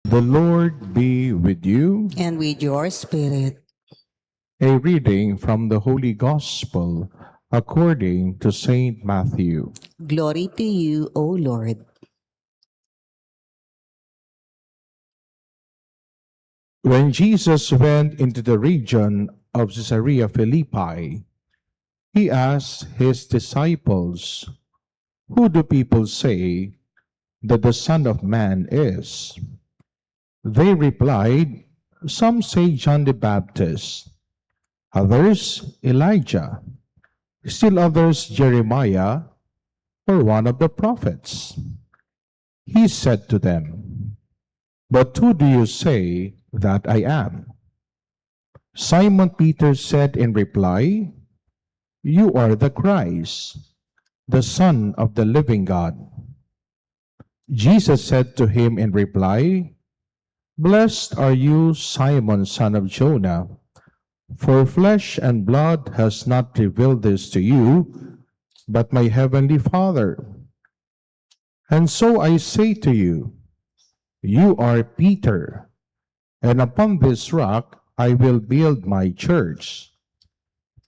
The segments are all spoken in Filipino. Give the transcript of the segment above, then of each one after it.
The Lord be with you. And with your spirit. A reading from the Holy Gospel according to Saint Matthew. Glory to you, O Lord. When Jesus went into the region of Caesarea Philippi, he asked his disciples, "Who do people say that the Son of Man is?" They replied, "Some say John the Baptist, others Elijah, still others Jeremiah or one of the prophets." He said to them, "But who do you say that I am?" Simon Peter said in reply, "You are the Christ, the Son of the living God." Jesus said to him in reply, "Blessed are you, Simon, son of Jonah, for flesh and blood has not revealed this to you, but my heavenly Father. And so I say to you, you are Peter, and upon this rock I will build my church,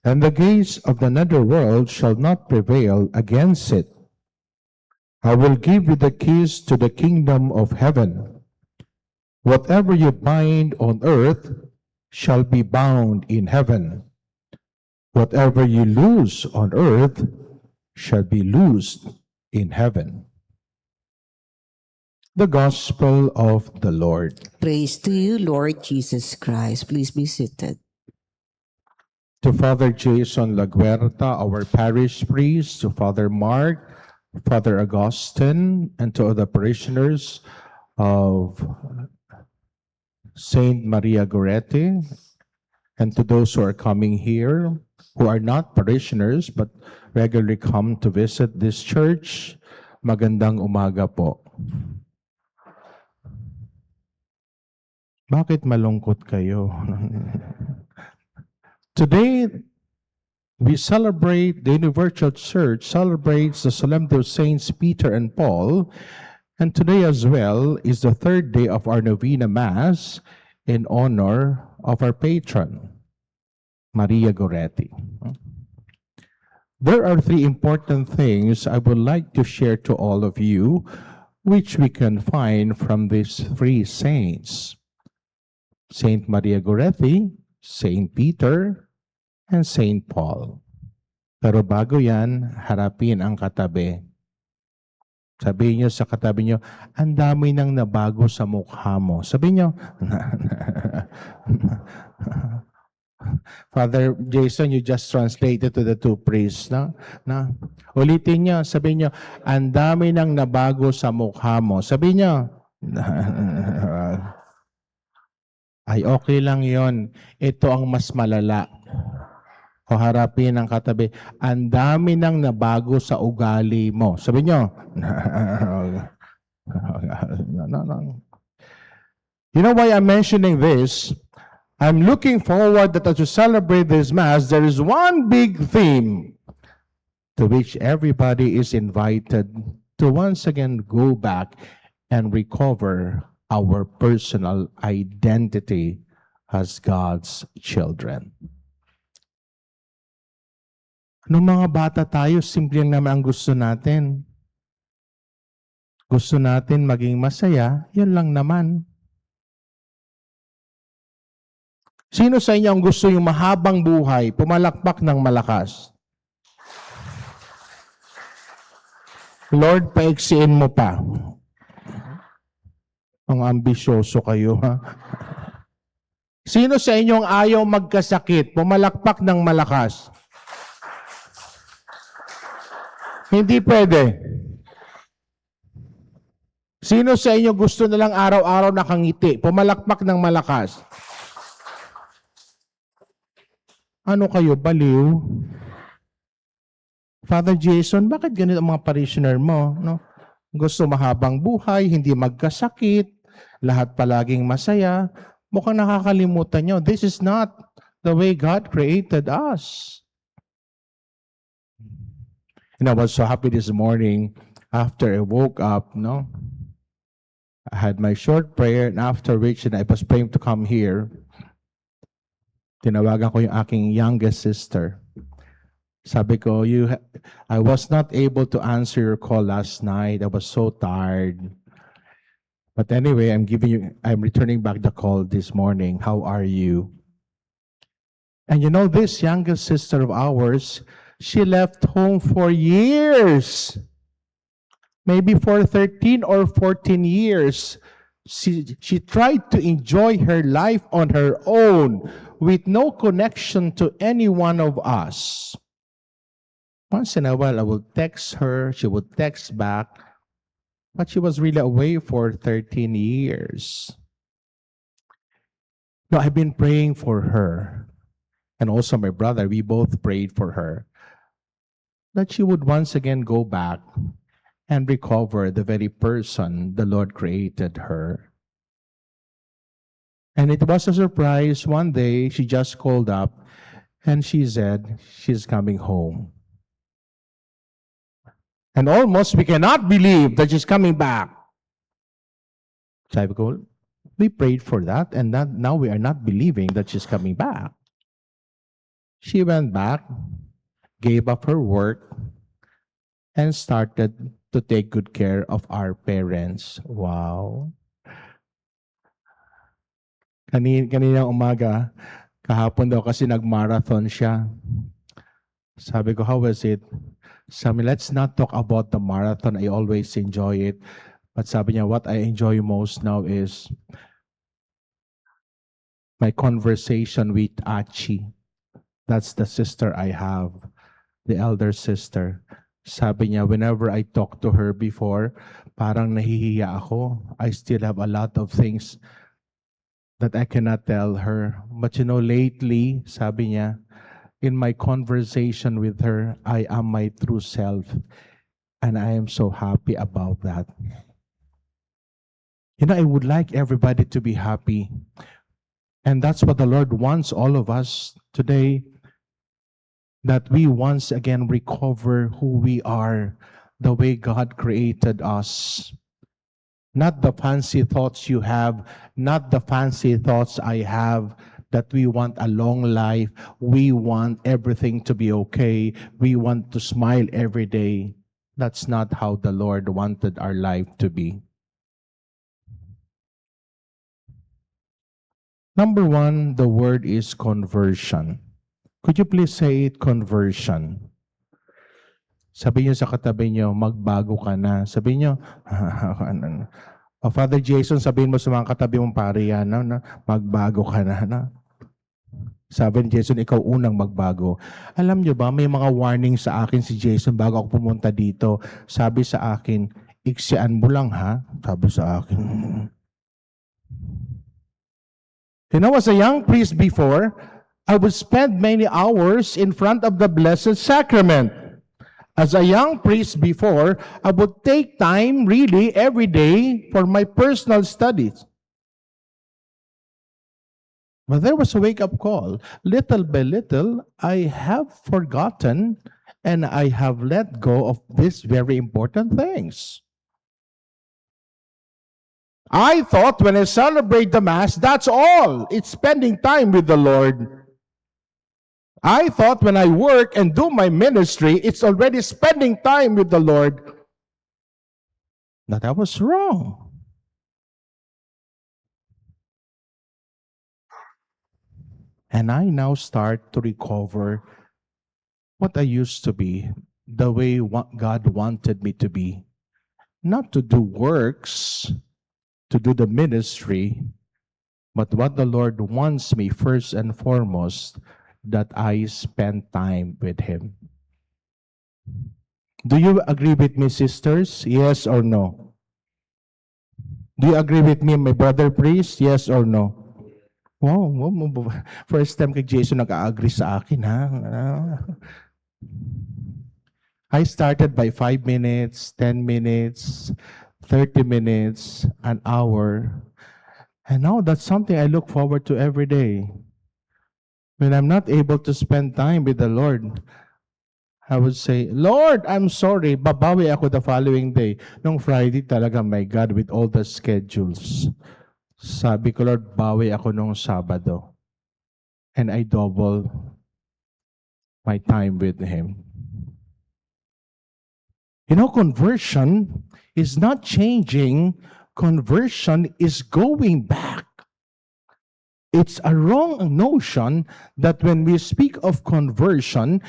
and the gates of the netherworld shall not prevail against it. I will give you the keys to the kingdom of heaven. Whatever you bind on earth shall be bound in heaven. Whatever you loose on earth shall be loosed in heaven." The Gospel of the Lord. Praise to you, Lord Jesus Christ. Please be seated. To Father Jason Laguerta, our parish priest, to Father Mark, Father Augustine, and to other parishioners of Saint Maria Goretti, and to those who are coming here, who are not parishioners but regularly come to visit this church, magandang umaga po. Bakit malungkot kayo? Today, we celebrate, the Universal Church celebrates the solemnity of Saints Peter and Paul, and today as well is the third day of our Novena Mass in honor of our patron, Maria Goretti. There are three important things I would like to share to all of you, which we can find from these three saints: Saint Maria Goretti, Saint Peter, and Saint Paul. Pero bago yan, harapin ang katabi. Sabihin niyo sa katabi niyo, "Ang dami nang nabago sa mukha mo." Sabihin niyo, Father Jason, you just translated to the two priests. Ulitin niyo, sabihin niyo, "Ang dami nang nabago sa mukha mo." Sabihin niyo, ay okay lang yon. Ito ang mas malala. O harapin ang katabi, "Ang dami nang nabago sa ugali mo." Sabi nyo. You know why I'm mentioning this? I'm looking forward that as you celebrate this Mass, there is one big theme to which everybody is invited to once again go back and recover our personal identity as God's children. Nung mga bata tayo, simple lang naman ang gusto natin. Gusto natin maging masaya, yun lang naman. Sino sa inyo ang gusto yung mahabang buhay, pumalakpak ng malakas? Lord, paiksiin mo pa. Ang ambisyoso kayo, ha? Sino sa inyo ang ayaw magkasakit, pumalakpak ng malakas? Hindi pwede. Sino sa inyo gusto na lang araw-araw nakangiti, pumalakpak ng malakas? Ano kayo, baliw? Father Jason, bakit ganito ang mga parishioner mo? No? Gusto mahabang buhay, hindi magkasakit, lahat palaging masaya. Mukhang nakakalimutan nyo. This is not the way God created us. And I was so happy this morning after I woke up, no? I had my short prayer, and after which, and I was praying to come here, tinawagan ko yung aking youngest sister. Sabi ko, I was not able to answer your call last night. I was so tired. But anyway, I'm returning back the call this morning. How are you? And you know, this youngest sister of ours, she left home for years. Maybe for 13 or 14 years. She tried to enjoy her life on her own with no connection to any one of us. Once in a while, I would text her, she would text back, but she was really away for 13 years. No, I've been praying for her, and also my brother, we both prayed for her, that she would once again go back and recover the very person the Lord created her. And it was a surprise. One day, she just called up, and she said she's coming home. And almost we cannot believe that she's coming back. Sabi ko, we prayed for that, and now we are not believing that she's coming back. She went back, gave up her work, and started to take good care of our parents. Wow. Kanina umaga, kahapon daw kasi nag-marathon siya. Sabi ko, how was it? Sabi, let's not talk about the marathon. I always enjoy it. But sabi niya, what I enjoy most now is my conversation with Achi. That's the sister I have, the elder sister. Sabi niya, whenever I talk to her before, parang nahihiya ako. I still have a lot of things that I cannot tell her. But you know, lately, sabi niya, in my conversation with her, I am my true self, and I am so happy about that. You know, I would like everybody to be happy, and that's what the Lord wants all of us today, that we once again recover who we are, the way God created us. Not the fancy thoughts you have, not the fancy thoughts I have, that we want a long life, we want everything to be okay, we want to smile every day. That's not how the Lord wanted our life to be. Number one, the word is conversion. Could you please say it, conversion? Sabi niyo sa katabi niyo, magbago ka na. Sabi niyo, Father Jason, sabihin mo sa mga katabi mong pari yan, magbago ka na. Sabi ni Jason, ikaw unang magbago. Alam niyo ba, may mga warning sa akin si Jason bago ako pumunta dito. Sabi sa akin, iksian mo lang ha. Sabi sa akin. You know, as a young priest before, I would spend many hours in front of the Blessed Sacrament. As a young priest before, I would take time really every day for my personal studies. But there was a wake-up call. Little by little, I have forgotten and I have let go of these very important things. I thought when I celebrate the Mass, that's all. It's spending time with the Lord. I thought when I work and do my ministry, it's already spending time with the Lord. But I was wrong. And I now start to recover what I used to be, the way God wanted me to be. Not to do works, to do the ministry, but what the Lord wants me first and foremost, that I spend time with Him. Do you agree with me, sisters? Yes or no? Do you agree with me, my brother priest? Yes or no? Wow, first time kay Jason nag-agree sa akin, ha? I started by 5 minutes, 10 minutes, 30 minutes, an hour. And now that's something I look forward to every day. When I'm not able to spend time with the Lord, I would say, Lord, I'm sorry. Babawi ako the following day. Nung Friday talaga, my God, with all the schedules. Sabi ko, Lord, bawi ako nung Sabado. And I double my time with Him. You know, conversion is not changing. Conversion is going back. It's a wrong notion that when we speak of conversion,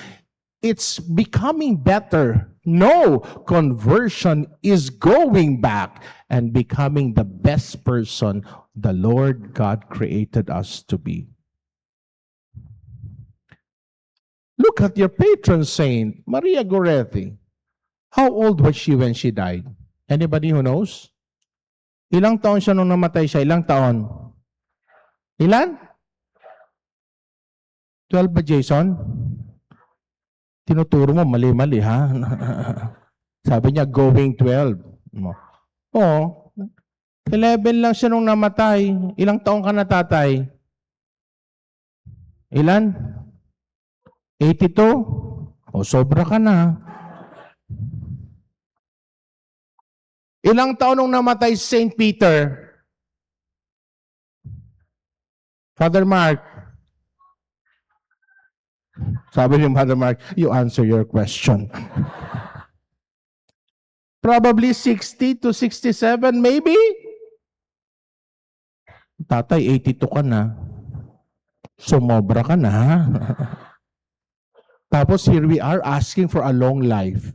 it's becoming better. No, conversion is going back and becoming the best person the Lord God created us to be. Look at your patron saint, Maria Goretti. How old was she when she died? Anybody who knows? Ilang taon siya nung namatay siya? Ilang taon? Ilan? 12 ba, Jason? Tinuturo mo, mali-mali, ha? Sabi niya, going 12. Oo. 11 lang siya nung namatay. Ilang taon ka na, tatay? Ilan? 82? O, sobra ka na. Ilang taon nung namatay si St. Peter? Father Mark? Sabi ni Father Mark, you answer your question. Probably 60 to 67, maybe? Tatay, 82 ka na. Sumobra ka na. Tapos here we are asking for a long life.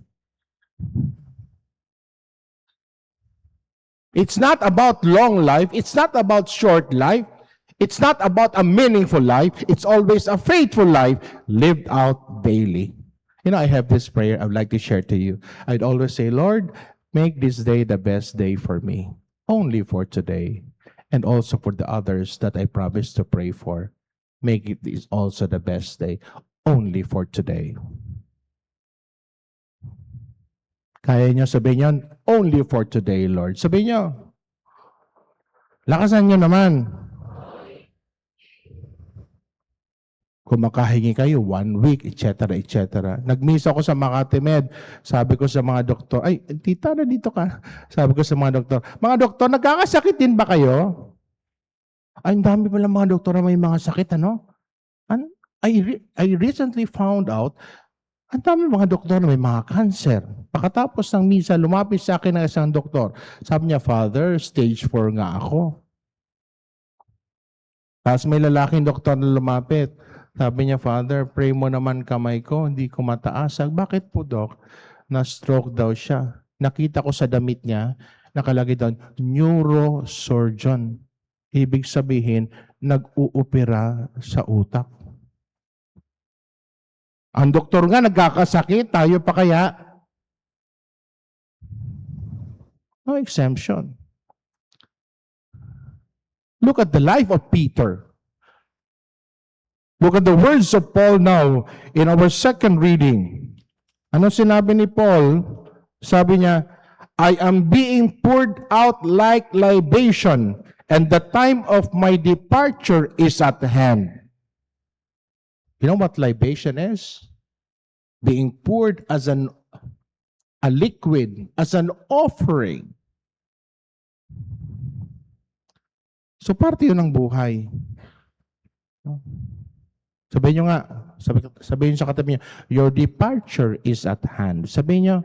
It's not about long life. It's not about short life. It's not about a meaningful life. It's always a faithful life lived out daily. You know, I have this prayer I would like to share to you. I'd always say, Lord, make this day the best day for me. Only for today. And also for the others that I promise to pray for. Make it this also the best day. Only for today. Kaya nyo sabihin yun, only for today, Lord. Sabihin nyo. Lakasan nyo naman. Kumakahingi kayo 1 week, etc., etc. Nag-miss ako sa Makati Med. Sabi ko sa mga doktor, ay, tita, na dito ka. Sabi ko sa mga doktor, nagkakasakit din ba kayo? Ay, ang dami pala mga doktor na may mga sakit, ano? I recently found out, ang dami mga doktor na may mga cancer. Pagkatapos ng misa, lumapit sa akin ng isang doktor. Sabi niya, Father, stage 4 nga ako. Tapos may lalaking doktor na lumapit. Sabi niya, Father, pray mo naman kamay ko, hindi ko mataas. Bakit po, Doc? Na-stroke daw siya. Nakita ko sa damit niya, nakalagay doon, neurosurgeon. Ibig sabihin, nag-uupira sa utak. Ang doktor nga nagkakasakit, tayo pa kaya? No exemption. Look at the life of Peter. Look at the words of Paul now in our second reading. Ano sinabi ni Paul? Sabi niya, I am being poured out like libation, and the time of my departure is at hand. You know what libation is? Being poured as a liquid, as an offering. So parte yun ng buhay. Sabihin nyo nga, sabihin sa katabi niya, your departure is at hand. Sabihin nyo,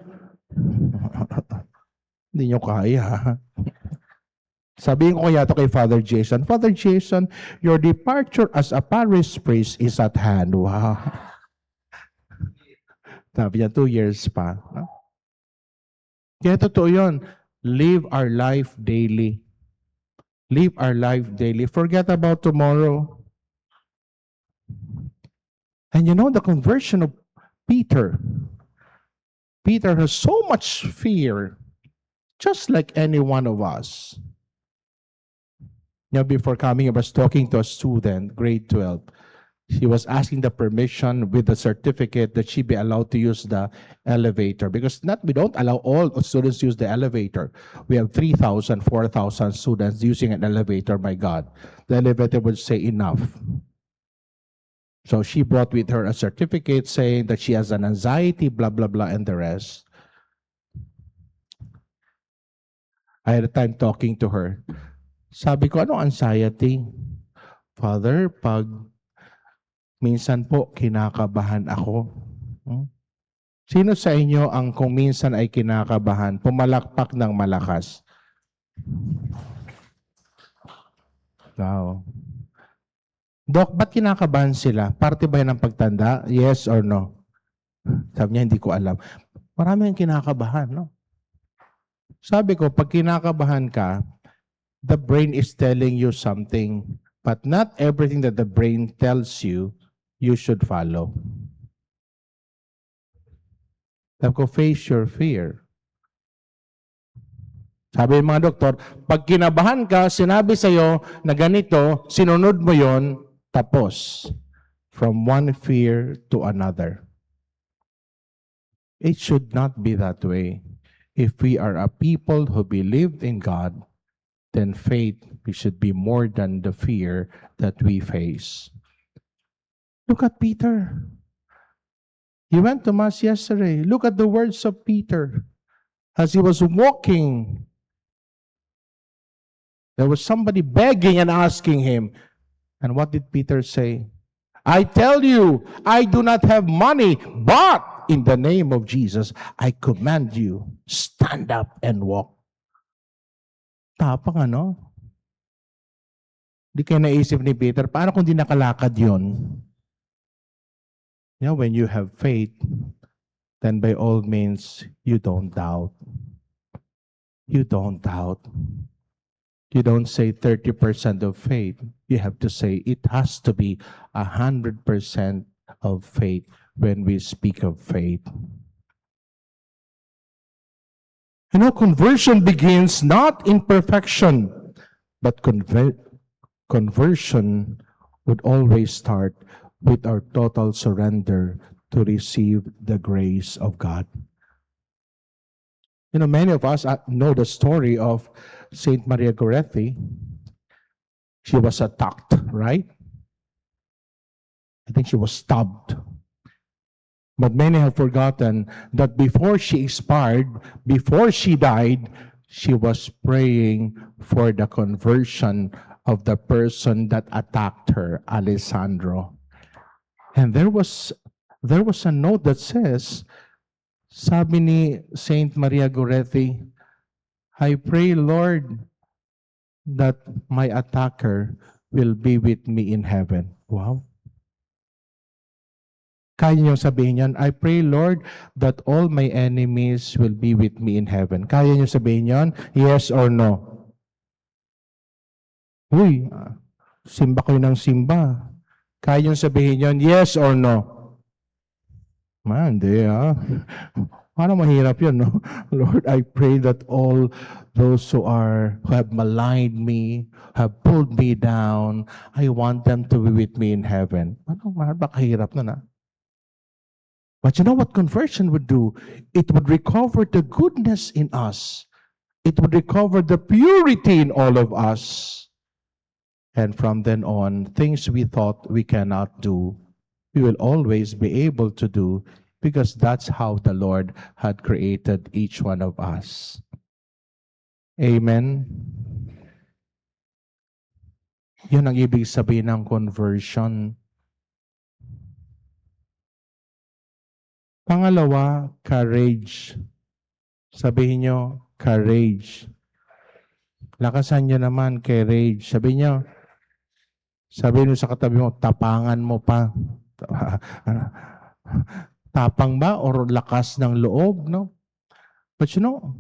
hindi nyo kaya. Sabihin ko kaya ito kay Father Jason, Father Jason, your departure as a parish priest is at hand. Wow. Sabi niya, 2 years pa. Kaya totoo yun. Live our life daily. Live our life daily. Forget about tomorrow. And you know the conversion of Peter. Peter has so much fear, just like any one of us. You know, before coming, I was talking to a student, grade 12. She was asking the permission with the certificate that she be allowed to use the elevator. Because we don't allow all students to use the elevator. We have 3,000, 4,000 students using an elevator, my God. The elevator would say enough. So she brought with her a certificate saying that she has an anxiety, blah, blah, blah, and the rest. I had a time talking to her. Sabi ko, ano anxiety? Father, pag minsan po kinakabahan ako. Hmm? Sino sa inyo ang kung minsan ay kinakabahan, pumalakpak ng malakas? Wow. Dok, ba't kinakabahan sila? Parte ba yan ng pagtanda? Yes or no? Sabi niya, hindi ko alam. Marami ang kinakabahan, no? Sabi ko, pag kinakabahan ka, the brain is telling you something, but not everything that the brain tells you, you should follow. Sabi ko, face your fear. Sabi ng mga doktor, pag kinabahan ka, sinabi sa'yo na ganito, sinunod mo yon, tapos. From one fear to another. It should not be that way. If we are a people who believed in God, then faith we should be more than the fear that we face. Look at Peter. He went to Mass yesterday. Look at the words of Peter. As he was walking, there was somebody begging and asking him. And what did Peter say? I tell you, I do not have money, but in the name of Jesus, I command you, stand up and walk. Tapang ano? Di kayo naisip ni Peter, paano kung di nakalakad yun? You know, when you have faith, then by all means, you don't doubt. You don't doubt. You don't say 30% of faith. You have to say it has to be 100% of faith when we speak of faith. You know, conversion begins not in perfection, but conversion would always start with our total surrender to receive the grace of God. You know, many of us know the story of Saint Maria Goretti. She was attacked, right? I think she was stabbed. But many have forgotten that before she expired, before she died, she was praying for the conversion of the person that attacked her, Alessandro. And there was a note that says, sabi ni Saint Maria Goretti, I pray, Lord, that my attacker will be with me in heaven. Wow. Kaya niyo sabihin yan, I pray, Lord, that all my enemies will be with me in heaven. Kaya niyo sabihin yan? Yes or no? Uy, simba kayo ng simba. Kaya niyo sabihin yan? Yes or no? Man, hindi Parang mahirap yun, no? Lord, I pray that all those who have maligned me, have pulled me down, I want them to be with me in heaven. Ano, kahirap na. But you know what conversion would do? It would recover the goodness in us. It would recover the purity in all of us. And from then on, things we thought we cannot do, we will always be able to do, because that's how the Lord had created each one of us. Amen? Yun ang ibig sabihin ng conversion. Pangalawa, courage. Sabihin nyo, courage. Lakasan nyo naman, courage. Sabihin nyo sa katabi mo, tapangan mo pa. Tapang ba or lakas ng loob, no? But you know,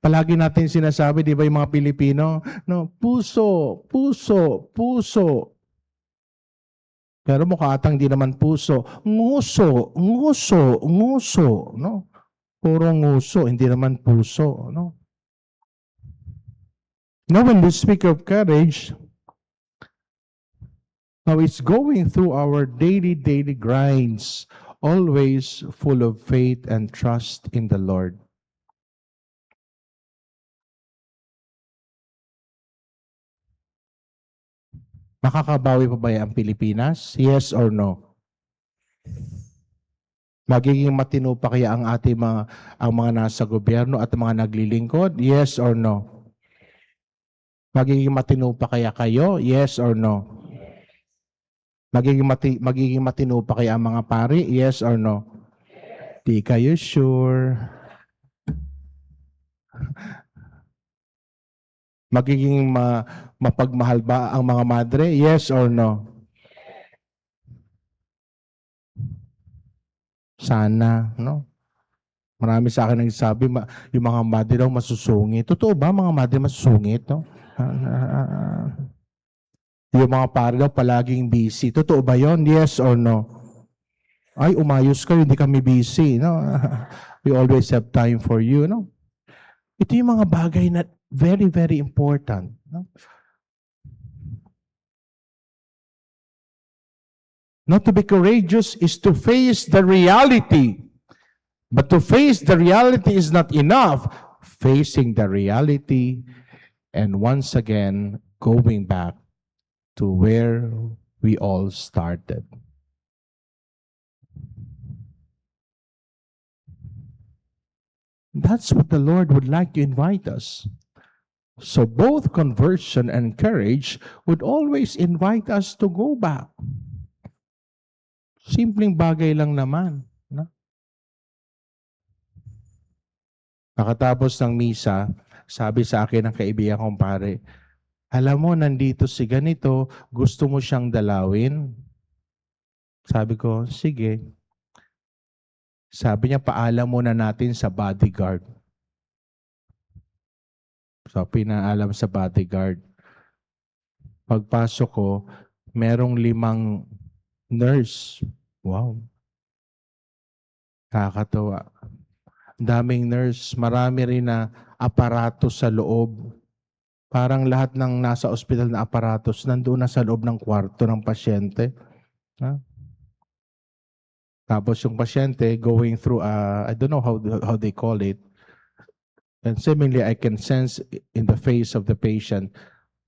palagi natin sinasabi, di ba yung mga Pilipino, no, puso, puso, puso. Pero mukha atang di naman puso. Nguso, nguso, nguso, no? Puro nguso, hindi naman puso, no? Now, when we speak of courage, now it's going through our daily grinds, always full of faith and trust in the Lord. Makakabawi pa ba ang Pilipinas? Yes or no? Magiging matino pa kaya ang ating ang mga nasa gobyerno at mga naglilingkod? Yes or no? Magiging matino pa kaya kayo? Yes or no? Magiging matino pa kaya ang mga pari? Yes or no? Di kayo sure. Magiging mapagmahal ba ang mga madre? Yes or no? Sana, no? Marami sa akin nagsasabi, yung mga madre daw masusungit. Totoo ba mga madre masusungit, no? Yung mga pare daw palaging busy. Totoo ba yon? Yes or no? Ay, umayos kayo, hindi kami busy, no? We always have time for you, no? Ito yung mga bagay na very, very important, no? Not to be courageous is to face the reality. But to face the reality is not enough. Facing the reality and once again going back to where we all started. That's what the Lord would like to invite us. So both conversion and courage would always invite us to go back. Simpleng bagay lang naman. No? Nakatapos ng misa, sabi sa akin ng kaibigan kong pare, alam mo, nandito si ganito, gusto mo siyang dalawin? Sabi ko, sige. Sabi niya, paalam muna natin sa bodyguard. So, pinaalam sa bodyguard. Pagpasok ko, merong 5 nurse. Wow. Kakatawa. Daming nurse, marami rin na aparatos sa loob. Parang lahat ng nasa ospital na aparatos nandoon na sa loob ng kwarto ng pasyente. Ha? Tapos yung pasyente going through, I don't know how they call it. And seemingly, I can sense in the face of the patient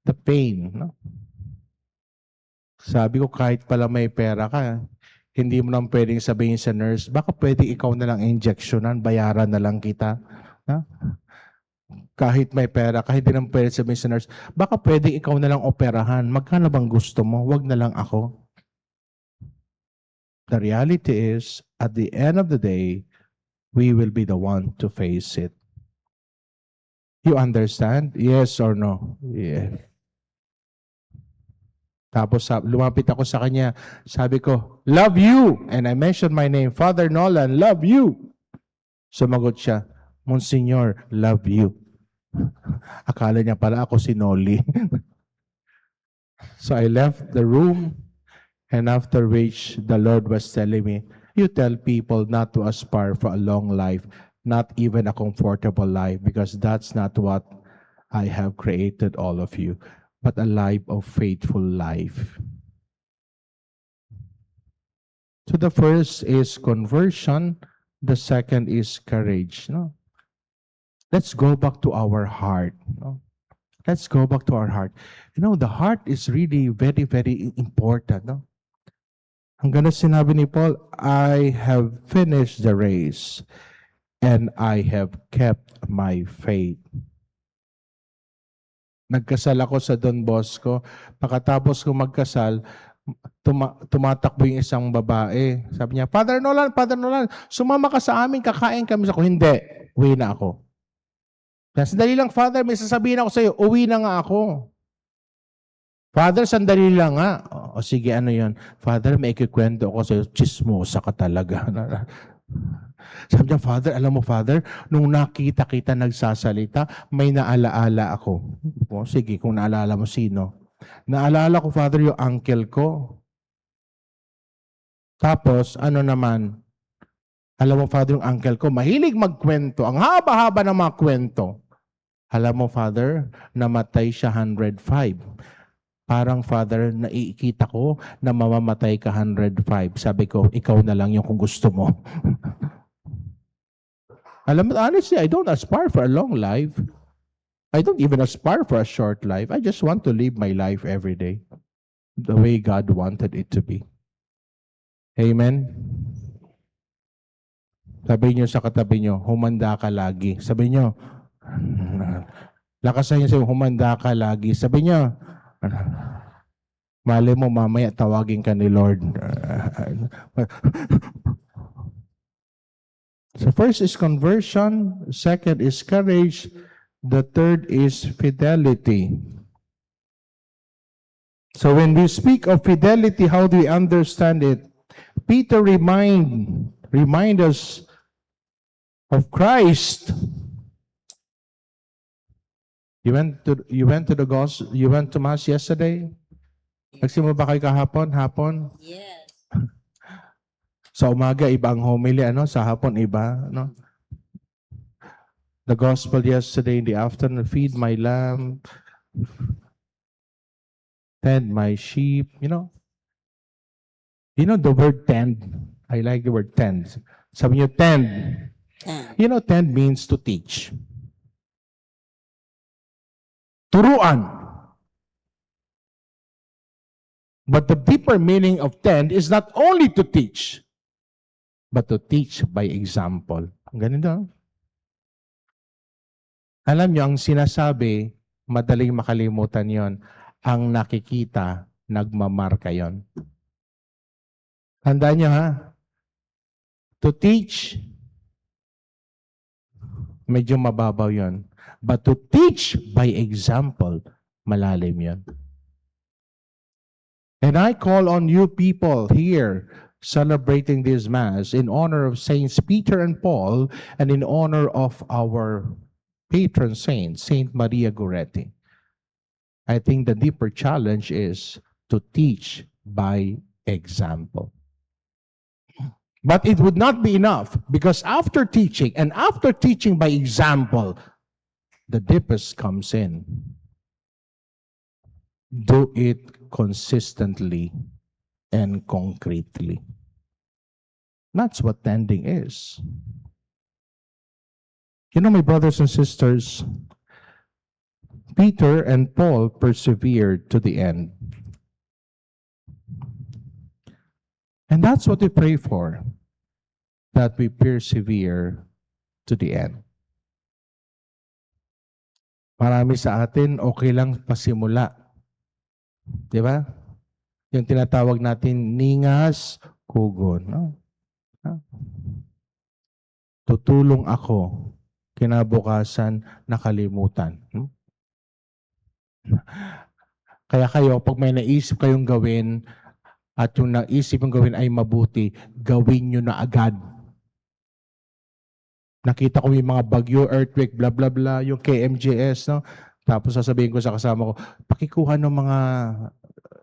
the pain. No? Sabi ko, kahit pala may pera ka, hindi mo lang pwedeng sabihin sa nurse, baka pwede ikaw na lang injectionan, bayaran na lang kita. Ha? Kahit may pera, kahit di lang pwede sabihin sa nurse, baka pwede ikaw na lang operahan. Magkano bang gusto mo? Wag na lang ako. The reality is, at the end of the day, we will be the one to face it. You understand? Yes or no? Yeah. Tapos lumapit ako sa kanya, sabi ko, love you! And I mentioned my name, Father Nolan, love you! Sumagot siya, Monsignor, love you. Akala niya pala ako si Noli. So I left the room, and after which the Lord was telling me, you tell people not to aspire for a long life, not even a comfortable life, because that's not what I have created all of you, but a life of faithful life. So the first is conversion, the second is courage. No? Let's go back to our heart. No? Let's go back to our heart. You know, the heart is really very, very important. No? Hanggang na sinabi ni Paul, I have finished the race and I have kept my faith. Nagkasal ako sa Don Bosco. Pagkatapos ko magkasal, tumatakbo yung isang babae. Sabi niya, Father Nolan, sumama ka sa amin, kakain kami. Sabi ko, hindi, uwi na ako. Sandali lang, Father, may sasabihin ako sa iyo, uwi na nga ako. Father, sandali lang nga. O sige, ano yun? Father, may ikikwento ako sa iyo, chismosa ka talaga. Sabi niya, Father, alam mo, Father, nung nakita kita nagsasalita, may naalaala ako. O, sige, kung naalala mo sino. Naalala ko, Father, yung uncle ko. Tapos, ano naman, alam mo, Father, yung uncle ko, mahilig magkwento. Ang haba-haba ng mga kwento. Alam mo, Father, namatay siya 105. Parang, Father, naiikita ko na mamamatay ka 105. Sabi ko, ikaw na lang yung kung gusto mo. Alam mo, honestly, I don't aspire for a long life. I don't even aspire for a short life. I just want to live my life every day. the way God wanted it to be. Amen? Sabi niyo sa katabi niyo, humanda ka lagi. Sabi niyo, lakasan niyo sa humanda ka lagi. Sabi niyo, mali mo mamaya tawagin ka ni Lord. So first is conversion, second is courage, the third is fidelity. So when we speak of fidelity, how do we understand it? Peter remind us of Christ. You went to Mass yesterday? Nagsimula ba kayo kahapon? Hapon? Yes. Sa umaga, iba ang homily, sa hapon, iba, The gospel yesterday in the afternoon, feed my lamb, tend my sheep, You know the word tend? I like the word tend. Sabi niyo, tend. Tend means to teach. Turuan. But the deeper meaning of tend is not only to teach, but to teach by example. Ganito. Alam niyo, ang sinasabi, madaling makalimutan yon. Ang nakikita, nagmamarka yon. Tandaan niyo ha, to teach, medyo mababaw yon. But to teach by example, malalim yon. And I call on you people here celebrating this Mass in honor of Saints Peter and Paul and in honor of our patron saint, Saint Maria Goretti. I think the deeper challenge is to teach by example. But it would not be enough because after teaching by example, the deepest comes in. Do it consistently and concretely. That's what tending is. My brothers and sisters, Peter and Paul persevered to the end. And that's what we pray for, that we persevere to the end. Marami sa atin, okay lang pasimula. Di ba? Yung tinatawag natin, ningas, kugon. No? Tutulong ako, kinabukasan, nakalimutan. Kaya kayo, pag may naisip kayong gawin, at yung naisip yung gawin ay mabuti, gawin nyo na agad. Nakita ko yung mga bagyo, earthquake, blah, blah, blah, yung KMJS, no? Tapos sasabihin ko sa kasama ko, pakikuha ng mga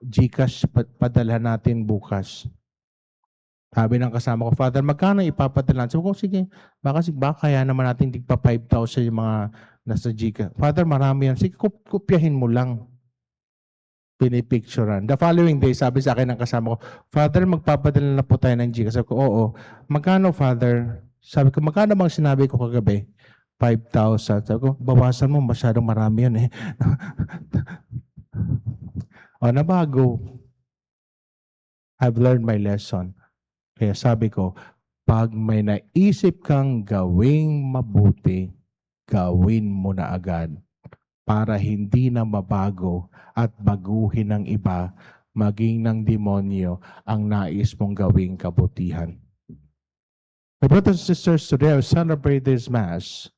GCash, padala natin bukas. Sabi ng kasama ko, Father, magkano ipapadala? Sabi ko, sige, baka kaya naman natin tigpa 5,000 yung mga nasa GCash. Father, marami yan. Sige, kopyahin mo lang. Pinipicturean. The following day, sabi sa akin ng kasama ko, Father, magpapadala na po tayo ng GCash. Sabi ko, oo. Magkano, Father? Sabi ko, magkano bang sinabi ko kagabi? 5,000. Sabi ko, bawasan mo, masyadong marami yun eh. O, nabago. I've learned my lesson. Kaya sabi ko, pag may naisip kang gawing mabuti, gawin mo na agad para hindi na mabago at baguhin ng iba, maging ng demonyo ang nais mong gawing kabutihan. My brothers and sisters, today I celebrate this Mass.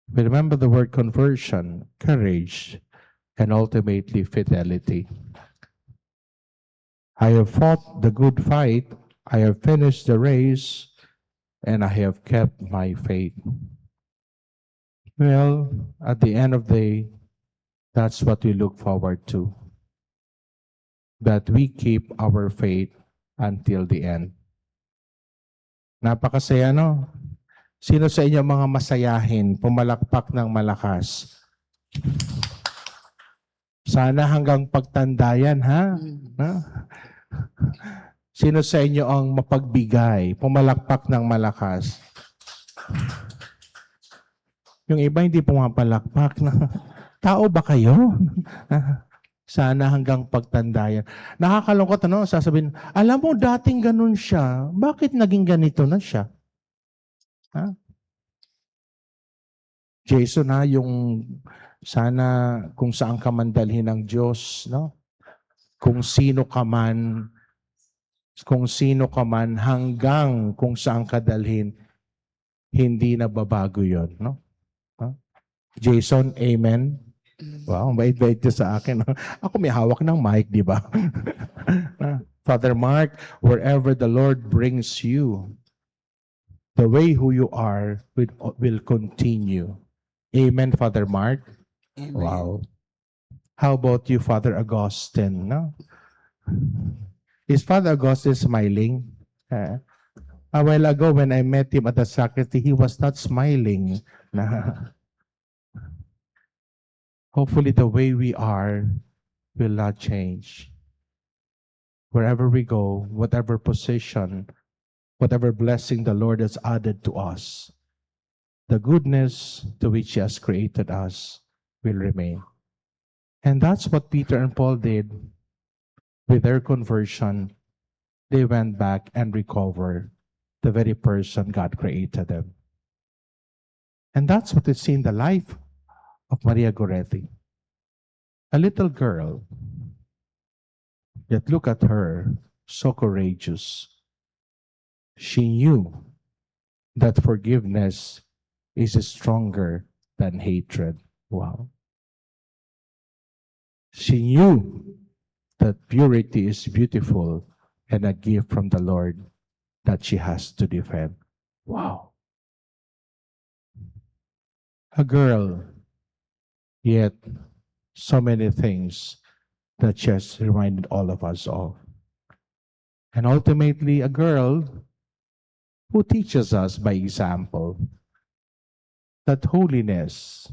We remember the word conversion, courage, and ultimately fidelity. I have fought the good fight, I have finished the race, and I have kept my faith. Well, at the end of the day, that's what we look forward to. That we keep our faith until the end. Napakasaya, no? Sino sa inyo mga masayahin, pumalakpak ng malakas? Sana hanggang pagtandayan, ha? Sino sa inyo ang mapagbigay, pumalakpak ng malakas? Yung iba hindi pumapalakpak na. Tao ba kayo? Sana hanggang pagtanda yan. Nakakalungkot, ano? Sasabihin, alam mo, dating ganun siya. Bakit naging ganito na siya? Ha? Jason, ha, yung sana kung saan ka man dalhin ng Diyos, no? Kung sino ka man, hanggang kung saan ka dalhin, hindi na babago yon, no? Ha? Jason, amen? Wow, bait-bait niya sa akin. No? Ako may hawak ng mic, di ba? Father Mark, wherever the Lord brings you, the way who you are will continue. Amen, Father Mark? Amen. Wow. How about you, Father Augustine? No? Is Father Augustine smiling? A while ago, when I met him at the sacristy, he was not smiling. Hopefully, the way we are will not change. Wherever we go, whatever position, whatever blessing the Lord has added to us, the goodness to which He has created us will remain. And that's what Peter and Paul did with their conversion. They went back and recovered the very person God created them. And that's what is in the life of Maria Goretti. A little girl, yet look at her, so courageous. She knew that forgiveness is stronger than hatred. Wow. She knew that purity is beautiful and a gift from the Lord that she has to defend. Wow. A girl, yet so many things that she has reminded all of us of. And ultimately, a girl who teaches us by example that holiness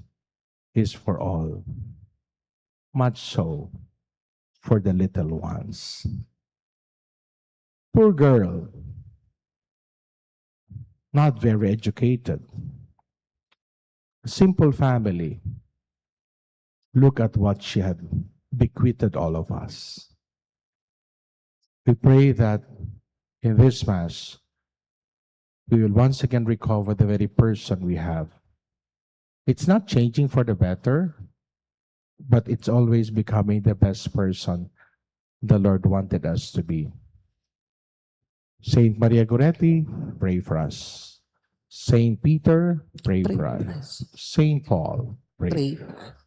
is for all, much so for the little ones. Poor girl, not very educated, simple family. Look at what she had bequeathed all of us. We pray that in this Mass, we will once again recover the very person we have. It's not changing for the better, but it's always becoming the best person the Lord wanted us to be. Saint Maria Goretti, pray for us. Saint Peter, pray Pray for for us. us. Saint Paul, pray. Pray for us.